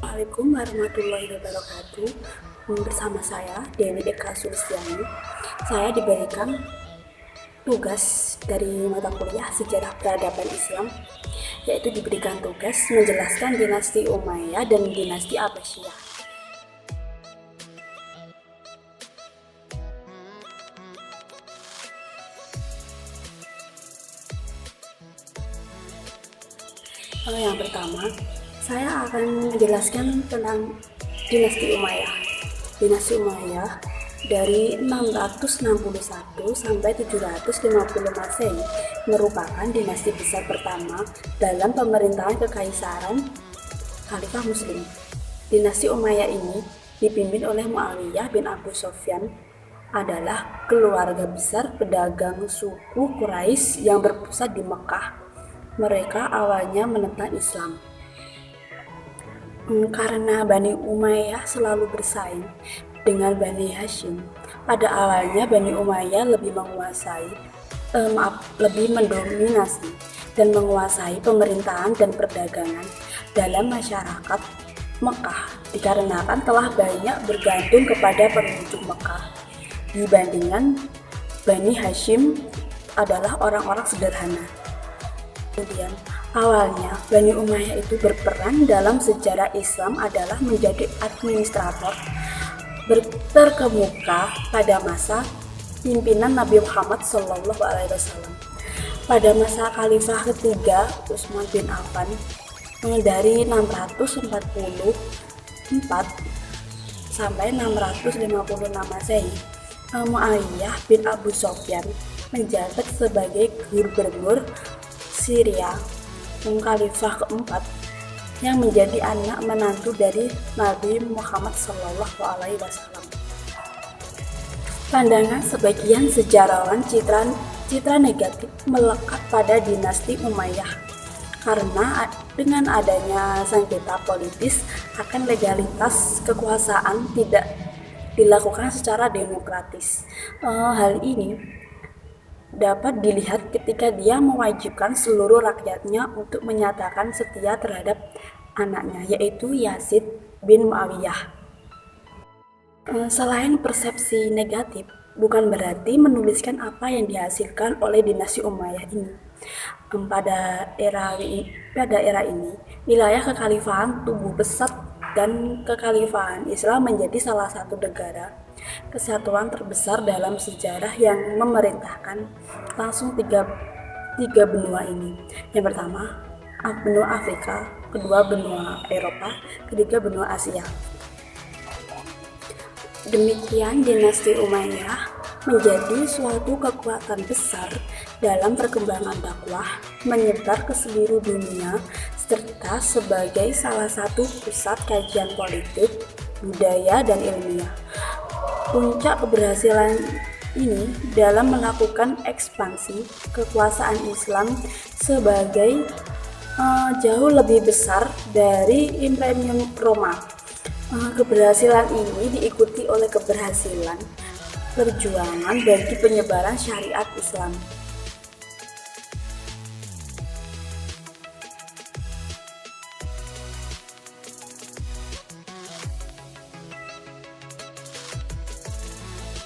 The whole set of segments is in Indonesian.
Assalamualaikum warahmatullahi wabarakatuh. Bersama saya Dewi Eka Sulistiani. Saya diberikan tugas dari mata kuliah Sejarah Peradaban Islam, yaitu diberikan tugas menjelaskan dinasti Umayyah dan dinasti Abbasiyah. Yang pertama, saya akan menjelaskan tentang dinasti Umayyah. Dinasti Umayyah dari 661 sampai 750 Masehi merupakan dinasti besar pertama dalam pemerintahan kekaisaran Khalifah Muslim. Dinasti Umayyah ini dipimpin oleh Muawiyah bin Abu Sufyan, adalah keluarga besar pedagang suku Quraisy yang berpusat di Mekah. Mereka awalnya menentang Islam karena Bani Umayyah selalu bersaing dengan Bani Hashim. Pada awalnya Bani Umayyah lebih mendominasi dan menguasai pemerintahan dan perdagangan dalam masyarakat Mekah dikarenakan telah banyak bergantung kepada pengunjung Mekah dibandingkan Bani Hashim adalah orang-orang sederhana. Kemudian, awalnya Bani Umayyah itu berperan dalam sejarah Islam adalah menjadi administrator terkemuka pada masa pimpinan Nabi Muhammad SAW. Pada masa Khalifah ketiga Utsman bin Affan dari 644 sampai 656 Masehi, Muawiyah bin Abu Sufyan menjabat sebagai gubernur Syria, Khalifah keempat yang menjadi anak menantu dari Nabi Muhammad SAW. Pandangan sebagian sejarawan citra negatif melekat pada dinasti Umayyah karena dengan adanya sengketa politis akan legalitas kekuasaan tidak dilakukan secara demokratis. Hal ini dapat dilihat ketika dia mewajibkan seluruh rakyatnya untuk menyatakan setia terhadap anaknya, yaitu Yazid bin Muawiyah. Selain persepsi negatif, bukan berarti menuliskan apa yang dihasilkan oleh dinasti Umayyah ini. Pada era ini, wilayah kekhalifahan tumbuh pesat dan kekhalifahan Islam menjadi salah satu negara kesatuan terbesar dalam sejarah yang memerintahkan langsung tiga benua ini. Yang pertama, benua Afrika, kedua benua Eropa, ketiga benua Asia. Demikian dinasti Umayyah menjadi suatu kekuatan besar dalam perkembangan dakwah menyebar ke seluruh dunia serta sebagai salah satu pusat kajian politik, budaya, dan ilmiah. Puncak keberhasilan ini dalam melakukan ekspansi kekuasaan Islam sebagai jauh lebih besar dari Imperium Roma. Keberhasilan ini diikuti oleh keberhasilan perjuangan bagi penyebaran syariat Islam.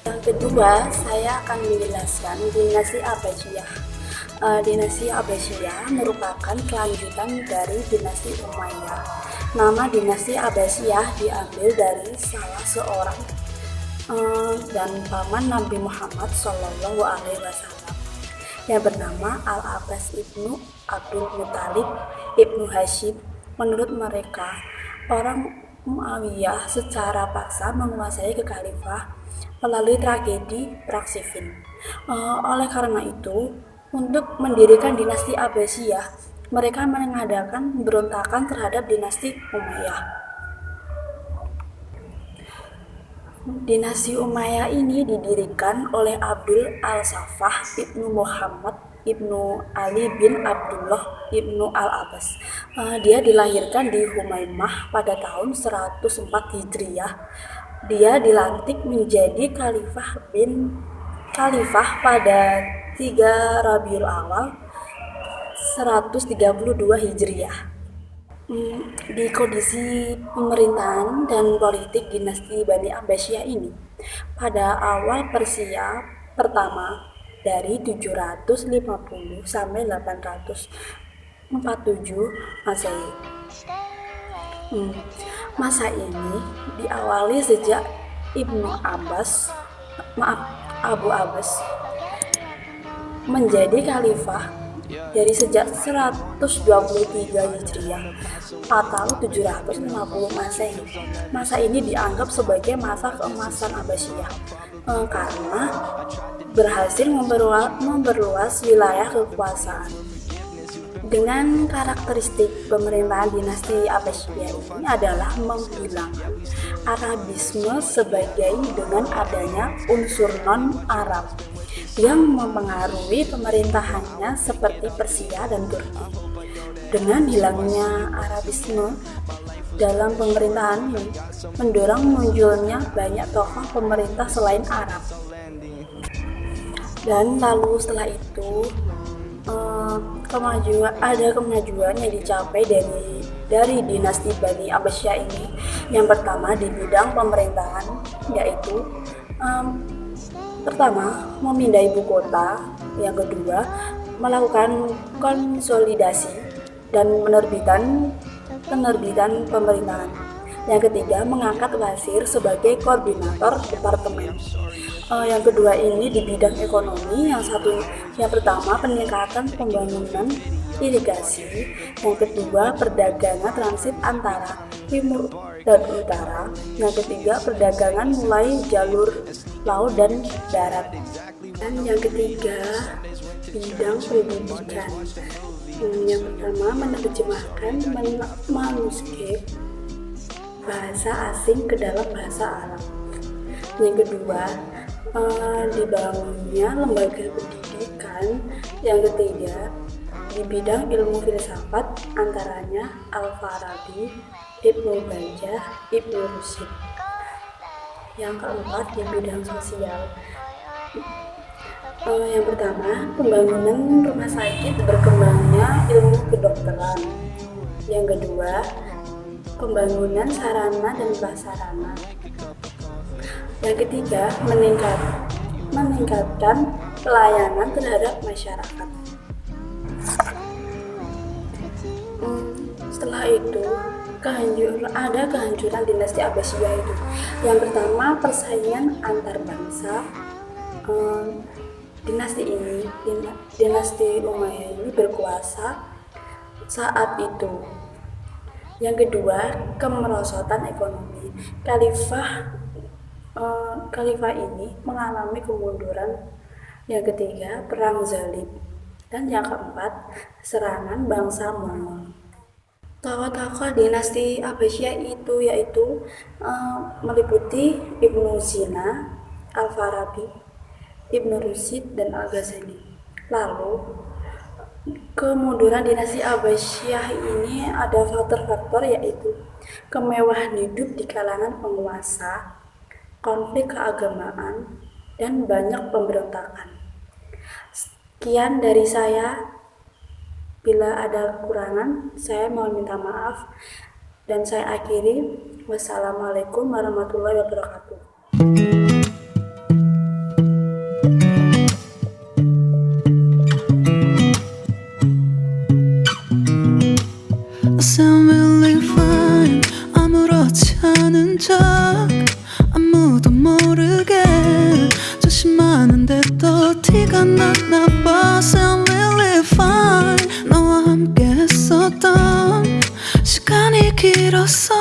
Yang kedua, saya akan menjelaskan dinasti Abbasiyah. Dinasti Abbasiyah merupakan kelanjutan dari dinasti Umayyah. Nama dinasti Abbasiyah diambil dari salah seorang dan paman Nabi Muhammad SAW yang bernama Al-Abbas ibnu Abdul Muthalib ibnu Hashim. Menurut mereka, orang Muawiyah secara paksa menguasai kekhalifah melalui tragedi Perang Siffin. Oleh karena itu, untuk mendirikan dinasti Abbasiyah, mereka mengadakan pemberontakan terhadap dinasti Umayyah. Dinasti Umayyah ini didirikan oleh Abdul Al-Saffah ibnu Muhammad ibnu Ali bin Abdullah ibnu Al-Abbas. Dia dilahirkan di Humaimah pada tahun 104 Hijriah. Dia dilantik menjadi khalifah pada 3 Rabiul Awal 132 Hijriah. Di kondisi pemerintahan dan politik dinasti Bani Abbasiyah ini, pada awal Persia pertama dari 750 sampai 847 Masehi. Masa ini diawali sejak Abu Abbas menjadi khalifah dari sejak 123 Hijriah atau 750 Masehi. Masa ini dianggap sebagai masa keemasan Abbasiyah karena berhasil memperluas wilayah kekuasaan. Dengan karakteristik pemerintahan dinasti Abbasiyah ini adalah menghilangkan Arabisme sebagai dengan adanya unsur non-Arab yang mempengaruhi pemerintahannya seperti Persia dan Turki. Dengan hilangnya Arabisme dalam pemerintahan ini mendorong munculnya banyak tokoh pemerintah selain Arab. Dan lalu setelah itu kemajuan yang dicapai dari dinasti Bani Abbasiyah ini. Yang pertama di bidang pemerintahan, yaitu pertama memindah ibu kota, yang kedua melakukan konsolidasi dan penerbitan pemerintahan, yang ketiga mengangkat wazir sebagai koordinator departemen. Yang kedua ini di bidang ekonomi, yang pertama peningkatan pembangunan irigasi, yang kedua perdagangan transit antara timur dan utara, yang ketiga perdagangan mulai jalur laut dan darat, dan yang ketiga bidang pendidikan. Yang pertama menerjemahkan manuskrip bahasa asing ke dalam bahasa Arab. Yang kedua dibangunnya lembaga pendidikan. Yang ketiga di bidang ilmu filsafat, antaranya Al-Farabi, Ibnu Bajjah, Ibnu Rushd. Yang keempat di bidang sosial. Yang pertama pembangunan rumah sakit, berkembangnya ilmu kedokteran. Yang kedua pembangunan sarana dan prasarana. Yang ketiga meningkatkan pelayanan terhadap masyarakat. Setelah itu ada kehancuran dinasti Abbasiyah itu. Yang pertama persaingan antar bangsa. Dinasti Umayyah ini berkuasa saat itu. Yang kedua kemerosotan ekonomi. Khalifah ini mengalami kemunduran. Yang ketiga perang Zalib, dan yang keempat serangan bangsa Mongol. Tokoh-tokoh dinasti Abbasiyah itu yaitu meliputi Ibnu Sina, Al-Farabi, Ibnu Rushd, dan Al-Ghazali. Lalu kemunduran dinasti Abbasiyah ini ada faktor-faktor, yaitu kemewahan hidup di kalangan penguasa, konflik keagamaan, dan banyak pemberontakan. Sekian dari saya. Bila ada kekurangan, saya mohon minta maaf, dan saya akhiri. Wassalamualaikum warahmatullahi wabarakatuh. Sound really fine. 아무렇지 않은 척 아무도 모르게 조심하는데 또 티가 났나 봐. Sound really fine. 너와 함께 했었던 시간이 길었어.